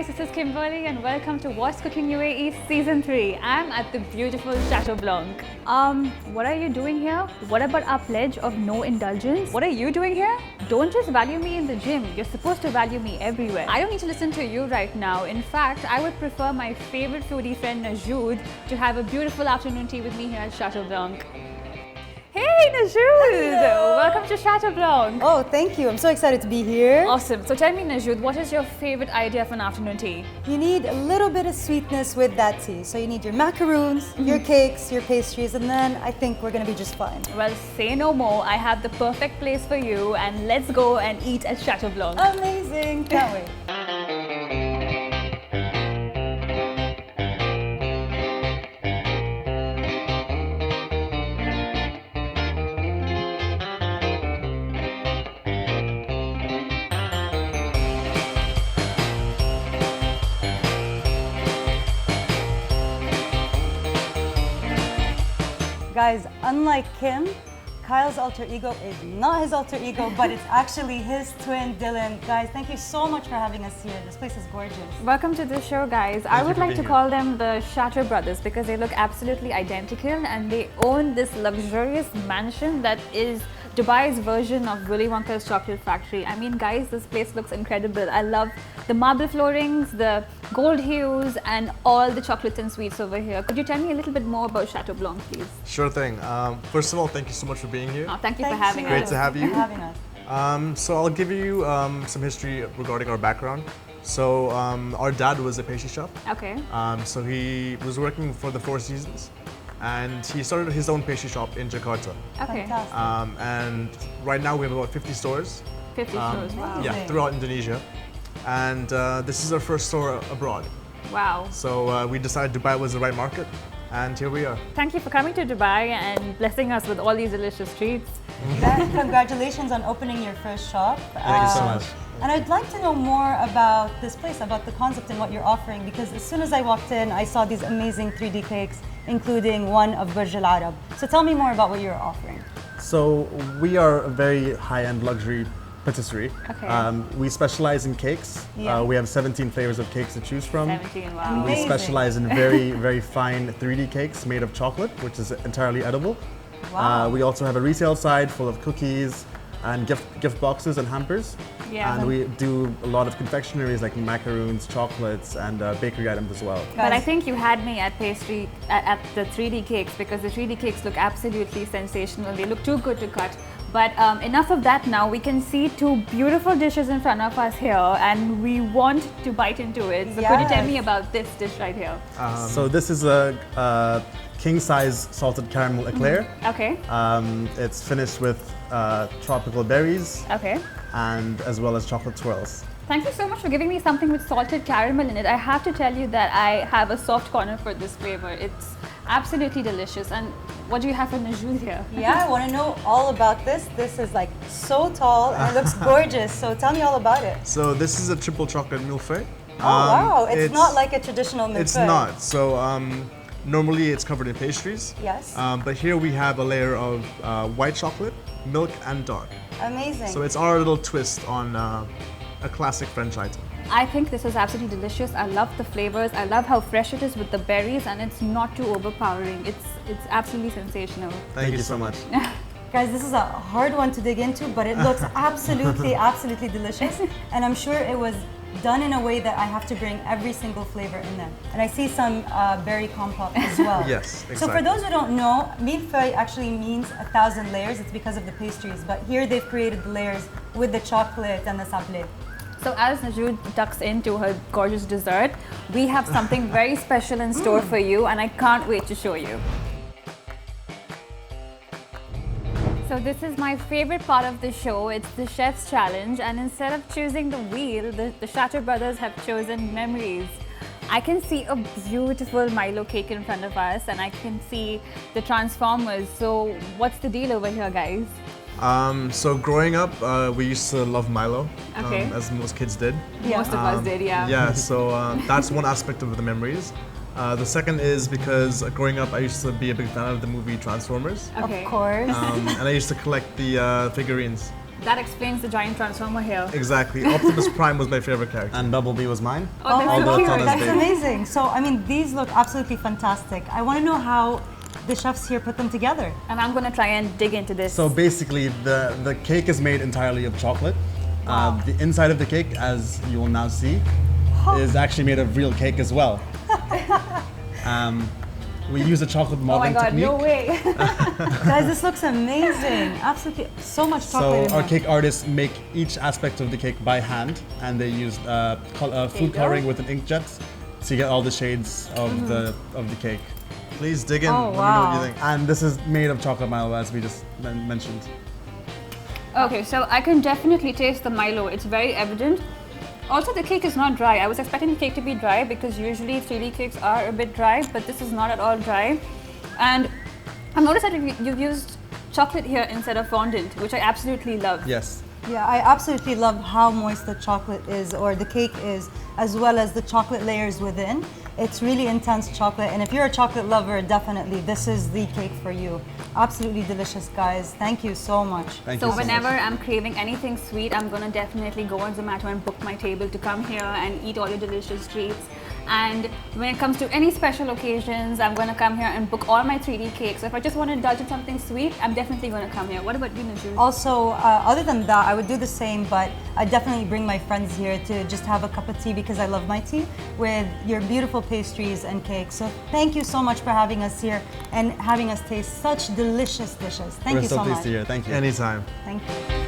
guys, this is Kimberly and welcome to What's Cooking UAE Season 3. I'm at the beautiful Chateau Blanc. What are you doing here? What about our pledge of no indulgence? What are you doing here? Don't just value me in the gym, you're supposed to value me everywhere. I don't need to listen to you right now. In fact, I would prefer my favorite foodie friend Najood to have a beautiful afternoon tea with me here at Chateau Blanc. Hey Najood! Welcome to Chateau Blanc. Oh, thank you. I'm so excited to be here. Awesome. So tell me Najood, what is your favorite idea for an afternoon tea? You need a little bit of sweetness with that tea. So you need your macaroons, your cakes, your pastries, and then I think we're gonna be just fine. Well, say no more. I have the perfect place for you and let's go and eat at Chateau Blanc. Amazing. Can't wait. Guys, unlike Kim, Kyle's alter ego is not his alter ego, but it's actually his twin, Dylan. Guys, thank you so much for having us here. This place is gorgeous. Welcome to the show, guys. I would like to call them the Chateau brothers because they look absolutely identical and they own this luxurious mansion that is Dubai's version of Willy Wonka's chocolate factory. I mean, guys, this place looks incredible. I love the marble floorings, the gold hues, and all the chocolates and sweets over here. Could you tell me a little bit more about Chateau Blanc, please? Sure thing. First of all, thank you so much for being here. Oh, thank you for having us. Great to have you. For having us. So I'll give you some history regarding our background. So our dad was a pastry chef. Okay. So he was working for the Four Seasons, and he started his own pastry shop in Jakarta. Okay. Fantastic. And right now we have about 50 stores. 50 stores, wow. Yeah, throughout Indonesia. And this is our first store abroad. Wow. So we decided Dubai was the right market, and here we are. Thank you for coming to Dubai and blessing us with all these delicious treats. Congratulations on opening your first shop. Thank you so much. And I'd like to know more about this place, about the concept and what you're offering, because as soon as I walked in, I saw these amazing 3D cakes, including one of Burj Al Arab. So tell me more about what you're offering. So we are a very high-end luxury patisserie. Okay. We specialize in cakes. Yeah. We have 17 flavors of cakes to choose from. 17, wow. We Amazing. specialize in very, very fine 3D cakes made of chocolate, which is entirely edible. Wow. We also have a retail side full of cookies and gift boxes and hampers. Yeah. And we do a lot of confectionaries like macaroons, chocolates, and bakery items as well. But I think you had me at pastry, at the 3D cakes because the 3D cakes look absolutely sensational. They look too good to cut. But enough of that now. We can see two beautiful dishes in front of us here and we want to bite into it. So could you tell me about this dish right here? So this is a king-size salted caramel eclair. Okay. It's finished with tropical berries Okay. and as well as chocolate swirls. Thank you so much for giving me something with salted caramel in it. I have to tell you that I have a soft corner for this flavor. It's absolutely delicious. And what do you have for Najood here? Yeah, I want to know all about this. This is like so tall and it looks gorgeous. So tell me all about it. So this is a triple chocolate milfeit. Oh wow, it's not like a traditional milfeit. It's not. So normally it's covered in pastries. Yes. But here we have a layer of white chocolate, milk, and dark. Amazing. So it's our little twist on a classic French item. I think this is absolutely delicious. I love the flavors. I love how fresh it is with the berries and it's not too overpowering. It's absolutely sensational. Thank you so much. Guys, this is a hard one to dig into, but it looks absolutely, absolutely delicious. And I'm sure it was done in a way that I have to bring every single flavor in there. And I see some berry compote as well. Yes, exactly. So for those who don't know, milfeit actually means 1,000 layers. It's because of the pastries. But here they've created the layers with the chocolate and the sablé. So as Najood ducks into her gorgeous dessert, we have something very special in store for you and I can't wait to show you. So this is my favorite part of the show. It's the chef's challenge and instead of choosing the wheel, the Chateau brothers have chosen memories. I can see a beautiful Milo cake in front of us and I can see the transformers. So what's the deal over here, guys? So growing up, we used to love Milo, Okay. as most kids did. Most of us did, yeah. Yeah, so that's one aspect of the memories. The second is because growing up, I used to be a big fan of the movie Transformers. Okay. Of course. And I used to collect the figurines. That explains the giant transformer here. Exactly. Optimus Prime was my favorite character. And Bumblebee was mine. Oh, Oh that's my so Although it's God, not cute. as that's big. amazing. So, I mean, these look absolutely fantastic. I want to know how the chefs here put them together. And I'm gonna try and dig into this. So basically, the cake is made entirely of chocolate. The inside of the cake, as you will now see, is actually made of real cake as well. We use a chocolate oh my molding god, technique. no way. Guys, this looks amazing. Absolutely, so much chocolate So in our there. cake artists make each aspect of the cake by hand, and they use you food go. coloring with an inkjet to get all the shades of the cake. Please dig in. Oh, Let me know what wow. you think. And this is made of chocolate Milo, as we just mentioned. Okay, so I can definitely taste the Milo. It's very evident. Also, the cake is not dry. I was expecting the cake to be dry because usually 3D cakes are a bit dry, but this is not at all dry. And I've noticed that you've used chocolate here instead of fondant, which I absolutely love. Yes. Yeah, I absolutely love how moist the chocolate is, or the cake is, as well as the chocolate layers within. It's really intense chocolate, and if you're a chocolate lover, definitely this is the cake for you. Absolutely delicious, guys. Thank you so much. Thank So you so whenever much. I'm craving anything sweet, I'm gonna definitely go on Zomato and book my table to come here and eat all your delicious treats. And when it comes to any special occasions, I'm gonna come here and book all my 3D cakes. So if I just want to indulge in something sweet, I'm definitely gonna come here. What about you, Najul? Also, other than that, I would do the same, but I definitely bring my friends here to just have a cup of tea because I love my tea with your beautiful pastries and cakes. So thank you so much for having us here and having us taste such delicious dishes. Thank We're you so so pleased much. to hear. Thank you. Anytime. Thank you.